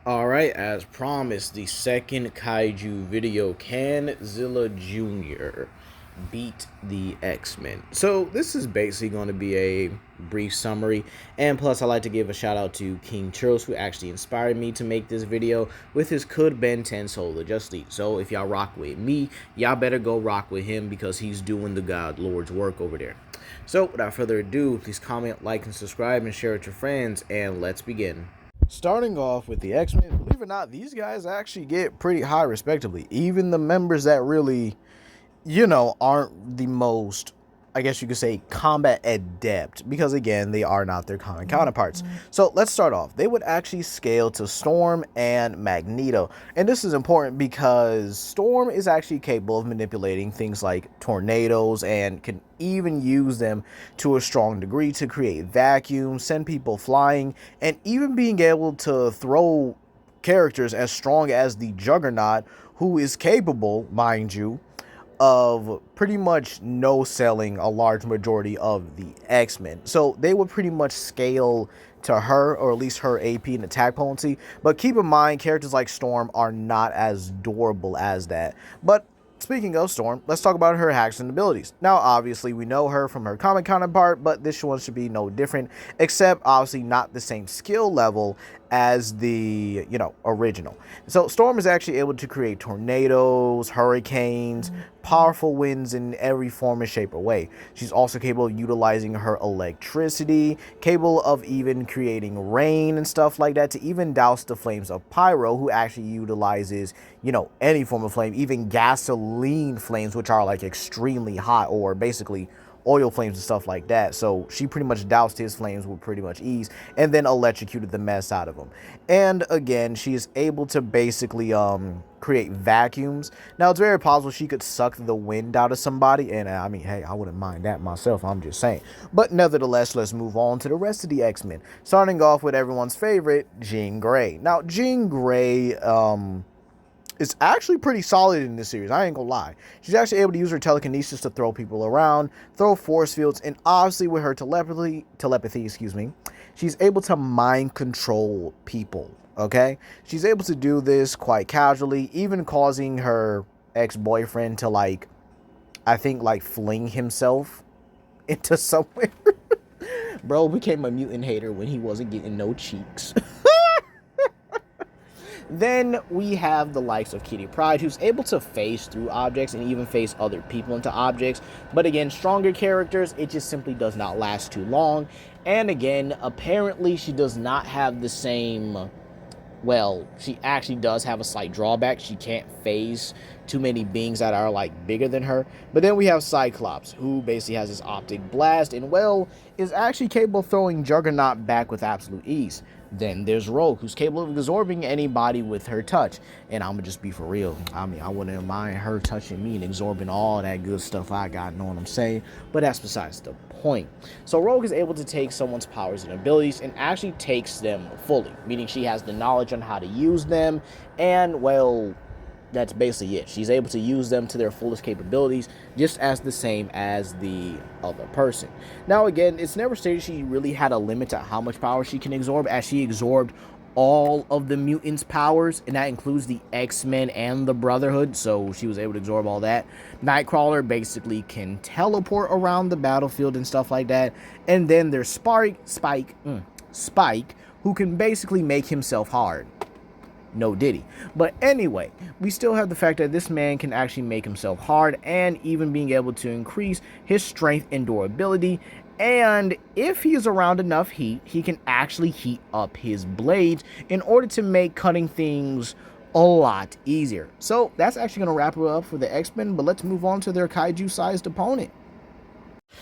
Alright, as promised, the second Kaiju video. Can Zilla Jr. beat the X-Men? So this is basically going to be a brief summary, and plus I like to give a shout out to King Churros, who actually inspired me to make this video with his Could Ben 10 Solar Justice. So if y'all rock with me, y'all better go rock with him because he's doing the God Lord's work over there. So without further ado, please comment, like, and subscribe, and share it with your friends, and let's begin. Starting off with the X-Men, believe it or not, these guys actually get pretty high respectively. Even the members that really, aren't the most, I guess you could say, combat adept, because again, they are not their common counterparts. So let's start off. They would actually scale to Storm and Magneto. And this is important because Storm is actually capable of manipulating things like tornadoes and can even use them to a strong degree to create vacuums, send people flying, and even being able to throw characters as strong as the Juggernaut, who is capable, mind you, of pretty much no-selling a large majority of the X-Men. So they would pretty much scale to her, or at least her AP and attack potency. But keep in mind, characters like Storm are not as durable as that. But speaking of Storm, let's talk about her hacks and abilities. Now, obviously, we know her from her comic counterpart, but this one should be no different, except obviously not the same skill level as the, original. So Storm is actually able to create tornadoes, hurricanes, powerful winds in every form and shape or way. She's also capable of utilizing her electricity, capable of even creating rain and stuff like that, to even douse the flames of Pyro, who actually utilizes, any form of flame, even gasoline flames, which are like extremely hot, or basically oil flames and stuff like that. So she pretty much doused his flames with pretty much ease, and then electrocuted the mess out of him. And again, she is able to basically create vacuums. Now, it's very possible she could suck the wind out of somebody, and I mean, hey, I wouldn't mind that myself, I'm just saying. But nevertheless, let's move on to the rest of the X-Men, starting off with everyone's favorite, Jean Grey. Now, Jean Grey is actually pretty solid in this series, I ain't gonna lie. She's actually able to use her telekinesis to throw people around, throw force fields, and obviously with her telepathy, she's able to mind control people, okay? She's able to do this quite casually, even causing her ex-boyfriend to, I think, fling himself into somewhere. Bro became a mutant hater when he wasn't getting no cheeks. Then we have the likes of Kitty Pryde, who's able to phase through objects and even phase other people into objects. But again, stronger characters, it just simply does not last too long. And again, apparently she does not have the same... Well, she actually does have a slight drawback. She can't phase too many beings that are, bigger than her. But then we have Cyclops, who basically has this optic blast and, well, is actually capable of throwing Juggernaut back with absolute ease. Then there's Rogue, who's capable of absorbing anybody with her touch. And I'm gonna just be for real. I mean, I wouldn't mind her touching me and absorbing all that good stuff I got, know what I'm saying? But that's besides the point. So Rogue is able to take someone's powers and abilities and actually takes them fully, meaning she has the knowledge on how to use them, and, well, that's basically it. She's able to use them to their fullest capabilities, just as the same as the other person. Now, again, it's never stated she really had a limit to how much power she can absorb, as she absorbed all of the mutants' powers, and that includes the X-Men and the Brotherhood, so she was able to absorb all that. Nightcrawler basically can teleport around the battlefield and stuff like that. And then there's Spike, who can basically make himself hard. No diddy. But anyway, we still have the fact that this man can actually make himself hard, and even being able to increase his strength and durability. And if he is around enough heat, he can actually heat up his blades in order to make cutting things a lot easier. So that's actually going to wrap it up for the X-Men, but let's move on to their kaiju-sized opponent.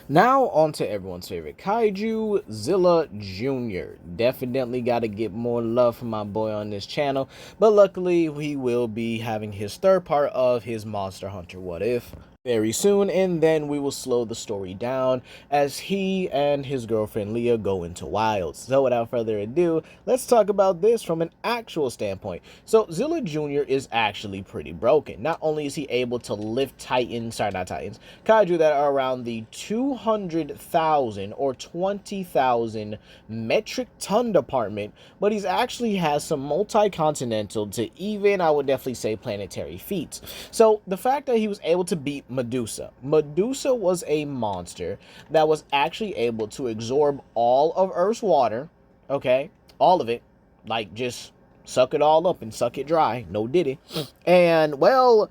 Now, on to everyone's favorite Kaiju, Zilla Jr. Definitely got to get more love from my boy on this channel, but luckily he will be having his third part of his Monster Hunter What If very soon, and then we will slow the story down as he and his girlfriend Leah go into Wilds. So without further ado, let's talk about this from an actual standpoint. So Zilla Jr. is actually pretty broken. Not only is he able to lift Kaiju that are around the 200,000 or 20,000 metric ton department, but he's actually has some multi-continental to even, I would definitely say, planetary feats. So the fact that he was able to beat Medusa. Medusa was a monster that was actually able to absorb all of Earth's water, okay? All of it. Like, just suck it all up and suck it dry. No diddy. And, well,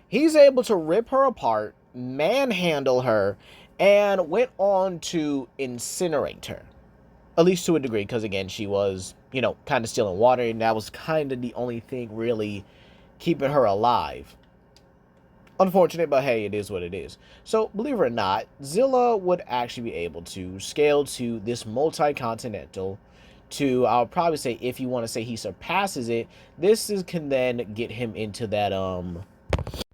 he's able to rip her apart, manhandle her, and went on to incinerate her. At least to a degree, because, again, she was, kind of still in water, and that was kind of the only thing really keeping her alive. Unfortunate, but hey, it is what it is. So, believe it or not, Zilla would actually be able to scale to this multi-continental to, I'll probably say, if you want to say he surpasses it, can then get him into that,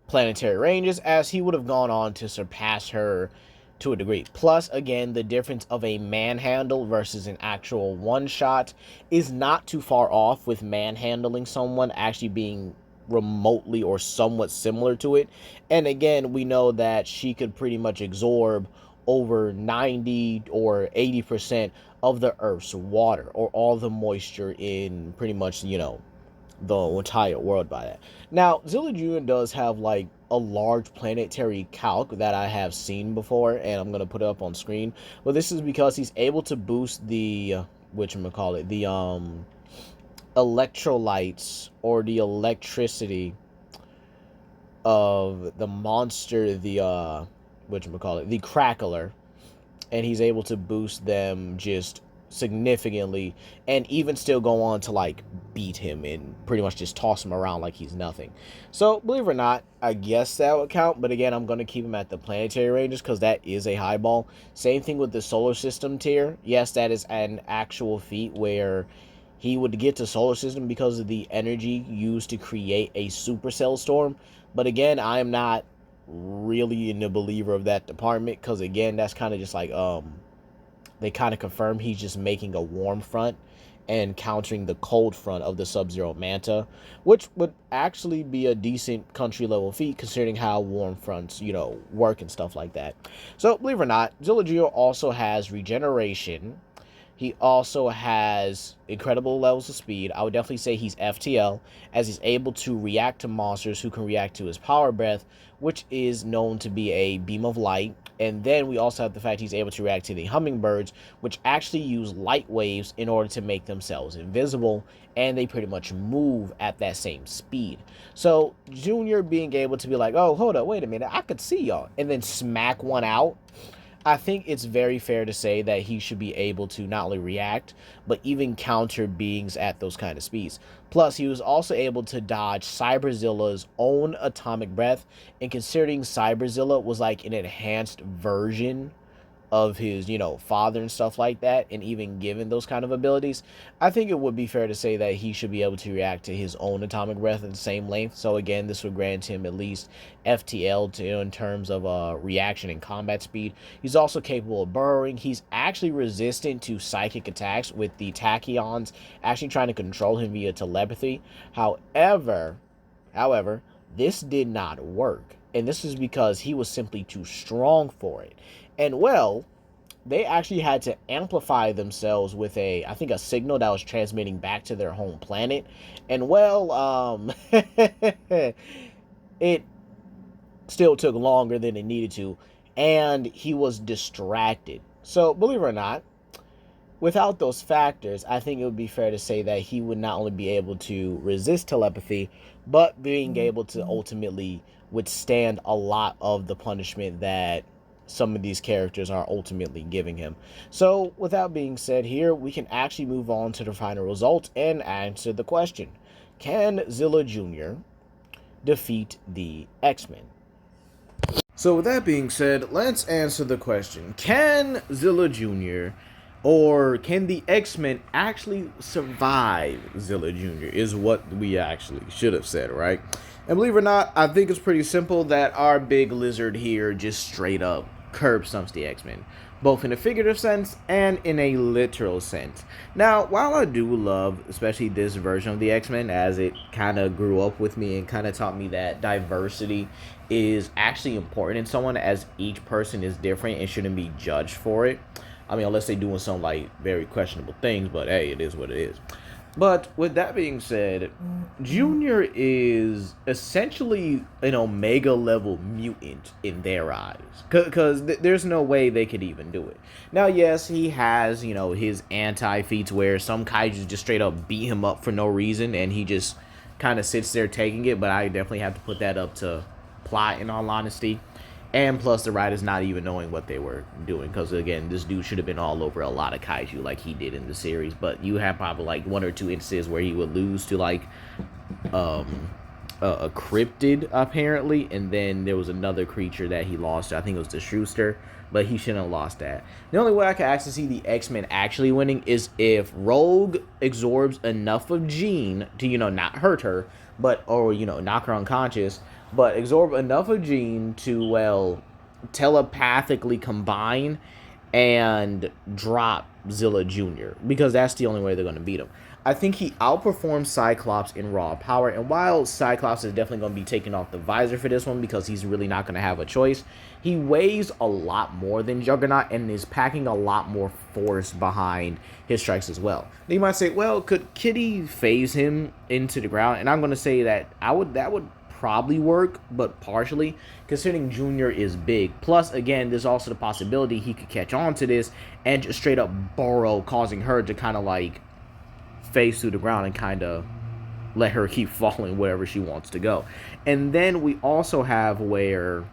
planetary ranges, as he would have gone on to surpass her to a degree. Plus, again, the difference of a manhandle versus an actual one-shot is not too far off, with manhandling someone actually being remotely or somewhat similar to it. And again, we know that she could pretty much absorb over 90 or 80% of the Earth's water, or all the moisture in pretty much, the entire world by that. Now, Zilla Jr. does have like a large planetary calc that I have seen before, and I'm gonna put it up on screen. But this is because he's able to boost the the electrolytes, or the electricity of the monster, the the crackler, and he's able to boost them just significantly, and even still go on to like beat him and pretty much just toss him around like he's nothing. So believe it or not, I guess that would count, but again, I'm going to keep him at the planetary ranges because that is a high ball. Same thing with the solar system tier. Yes, that is an actual feat where he would get to solar system because of the energy used to create a supercell storm. But again, I am not really in a believer of that department, because again, that's kind of just like they kind of confirm he's just making a warm front and countering the cold front of the Sub-Zero Manta, which would actually be a decent country level feat considering how warm fronts, work and stuff like that. So believe it or not, Zilla Jr. also has regeneration. He also has incredible levels of speed. I would definitely say he's FTL, as he's able to react to monsters who can react to his power breath, which is known to be a beam of light. And then we also have the fact he's able to react to the hummingbirds, which actually use light waves in order to make themselves invisible, and they pretty much move at that same speed. So Junior being able to be like, oh, hold up, wait a minute, I could see y'all, and then smack one out, I think it's very fair to say that he should be able to not only react, but even counter beings at those kind of speeds. Plus, he was also able to dodge Cyberzilla's own atomic breath, and considering Cyberzilla was like an enhanced version of his, father and stuff like that, and even given those kind of abilities, I think it would be fair to say that he should be able to react to his own atomic breath at the same length. So again, this would grant him at least FTL in terms of reaction and combat speed. He's also capable of burrowing. He's actually resistant to psychic attacks, with the tachyons actually trying to control him via telepathy. However, this did not work, and this is because he was simply too strong for it. And well, they actually had to amplify themselves with I think a signal that was transmitting back to their home planet. And well, it still took longer than it needed to, and he was distracted. So believe it or not, without those factors, I think it would be fair to say that he would not only be able to resist telepathy, but being able to ultimately withstand a lot of the punishment that some of these characters are ultimately giving him. So, with that being said here, we can actually move on to the final result and answer the question. Can Zilla Jr. defeat the X-Men? So with that being said, let's answer the question. Can Zilla Jr. Or can the X-Men actually survive Zilla Jr. is what we actually should have said, right? And believe it or not, I think it's pretty simple that our big lizard here just straight up curb stomps the X-Men, both in a figurative sense and in a literal sense. Now, while I do love, especially this version of the X-Men, as it kind of grew up with me and kind of taught me that diversity is actually important in someone, as each person is different and shouldn't be judged for it. I mean, unless they're doing some like very questionable things, but hey, it is what it is. But with that being said, Junior is essentially an Omega level mutant in their eyes, because there's no way they could even do it. Now, yes, he has, his anti-feats where some kaiju just straight up beat him up for no reason, and he just kind of sits there taking it, but I definitely have to put that up to plot, in all honesty. And plus, the writers not even knowing what they were doing. Because, again, this dude should have been all over a lot of kaiju like he did in the series. But you have probably, like, one or two instances where he would lose to, like, a cryptid, apparently. And then there was another creature that he lost to. I think it was the Shrewster. But he shouldn't have lost that. The only way I can actually see the X-Men actually winning is if Rogue absorbs enough of Jean to, not hurt her. Or knock her unconscious. But absorb enough of Jean to, well, telepathically combine and drop Zilla Jr. Because that's the only way they're going to beat him. I think he outperforms Cyclops in raw power. And while Cyclops is definitely going to be taking off the visor for this one because he's really not going to have a choice, he weighs a lot more than Juggernaut and is packing a lot more force behind his strikes as well. Now you might say, well, could Kitty phase him into the ground? And I'm going to say that that would probably work, but partially, considering Junior is big. Plus, again, there's also the possibility he could catch on to this and just straight up burrow, causing her to kind of like face through the ground and kind of let her keep falling wherever she wants to go. And then we also have where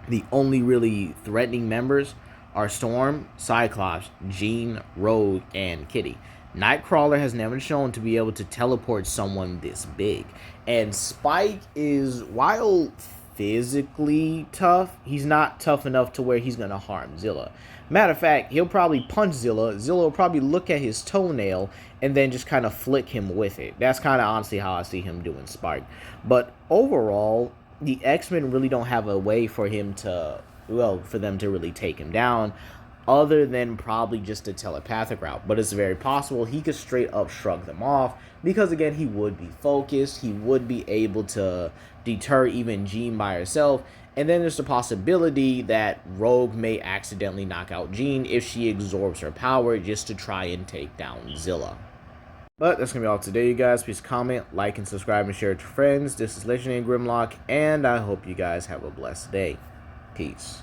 the only really threatening members are Storm, Cyclops, Jean, Rogue, and Kitty. Nightcrawler has never shown to be able to teleport someone this big. And Spike is, while physically tough, he's not tough enough to where he's going to harm Zilla. Matter of fact, he'll probably punch Zilla. Zilla will probably look at his toenail and then just kind of flick him with it. That's kind of honestly how I see him doing Spike. But overall, the X-Men really don't have a way for him to, for them to really take him down, other than probably just a telepathic route. But it's very possible he could straight up shrug them off, because again, he would be focused, he would be able to deter even Jean by herself, and then there's the possibility that Rogue may accidentally knock out Jean if she absorbs her power just to try and take down Zilla. But that's going to be all today, you guys. Please comment, like, and subscribe, and share it with your friends. This is Legendary Grimlock, and I hope you guys have a blessed day. Peace.